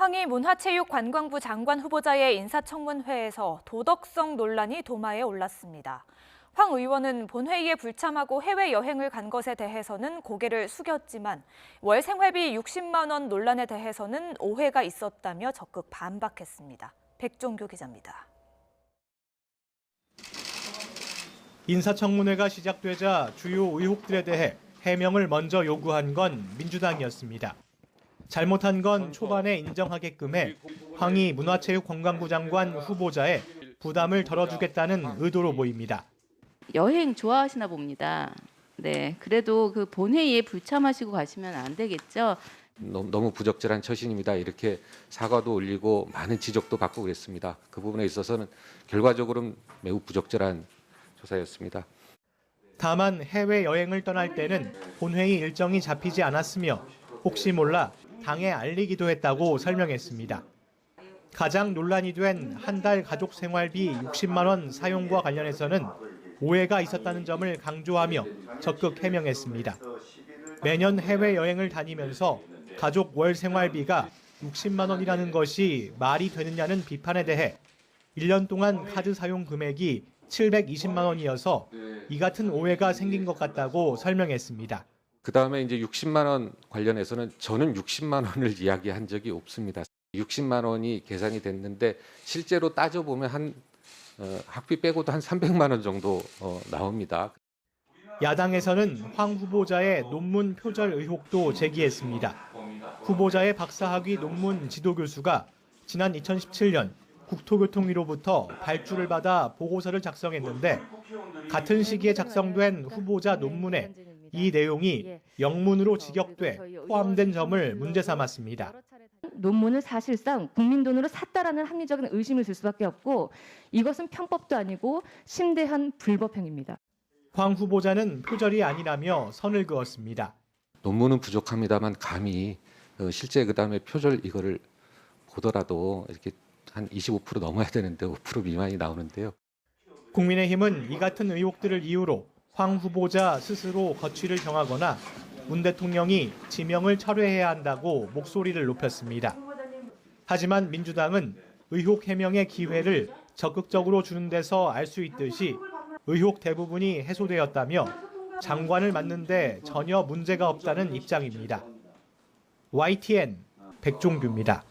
황희 문화체육관광부 장관 후보자의 인사청문회에서 도덕성 논란이 도마에 올랐습니다. 황 의원은 본회의에 불참하고 해외여행을 간 것에 대해서는 고개를 숙였지만 월 생활비 60만 원 논란에 대해서는 오해가 있었다며 적극 반박했습니다. 백종규 기자입니다. 인사청문회가 시작되자 주요 의혹들에 대해 해명을 먼저 요구한 건 민주당이었습니다. 잘못한 건 초반에 인정하게끔 해 황희 문화체육관광부 장관 후보자의 부담을 덜어주겠다는 의도로 보입니다. 여행 좋아하시나 봅니다. 네, 그래도 그 본회의에 불참하시고 가시면 안 되겠죠. 너무 부적절한 처신입니다. 이렇게 사과도 올리고 많은 지적도 받고 그랬습니다. 그 부분에 있어서는 결과적으로는 매우 부적절한 조사였습니다. 다만 해외여행을 떠날 때는 본회의 일정이 잡히지 않았으며 혹시 몰라 당에 알리기도 했다고 설명했습니다. 가장 논란이 된 한 달 가족 생활비 60만 원 사용과 관련해서는 오해가 있었다는 점을 강조하며 적극 해명했습니다. 매년 해외여행을 다니면서 가족 월 생활비가 60만 원이라는 것이 말이 되느냐는 비판에 대해 1년 동안 카드 사용 금액이 720만 원이어서 이 같은 오해가 생긴 것 같다고 설명했습니다. 그다음에 이제 60만 원 관련해서는 저는 60만 원을 이야기한 적이 없습니다. 60만 원이 계산이 됐는데 실제로 따져보면 한 학비 빼고도 한 300만 원 정도 나옵니다. 야당에서는 황 후보자의 논문 표절 의혹도 제기했습니다. 후보자의 박사학위 논문 지도교수가 지난 2017년 국토교통위로부터 발주를 받아 보고서를 작성했는데 같은 시기에 작성된 후보자 논문에 이 내용이 영문으로 직역돼 포함된 점을 문제 삼았습니다. 논문을 사실상 국민 돈으로 샀다라는 합리적인 의심을 들 수밖에 없고 이것은 편법도 아니고 심대한 불법행위입니다. 황 후보자는 표절이 아니라며 선을 그었습니다. 논문은 부족합니다만 감히 실제 그다음에 표절 이거를 보더라도 이렇게 한 25% 넘어야 되는데 5% 미만이 나오는데요. 국민의힘은 이 같은 의혹들을 이유로 황 후보자 스스로 거취를 정하거나 문 대통령이 지명을 철회해야 한다고 목소리를 높였습니다. 하지만 민주당은 의혹 해명의 기회를 적극적으로 주는 데서 알 수 있듯이 의혹 대부분이 해소되었다며 장관을 맡는 데 전혀 문제가 없다는 입장입니다. YTN 백종규입니다.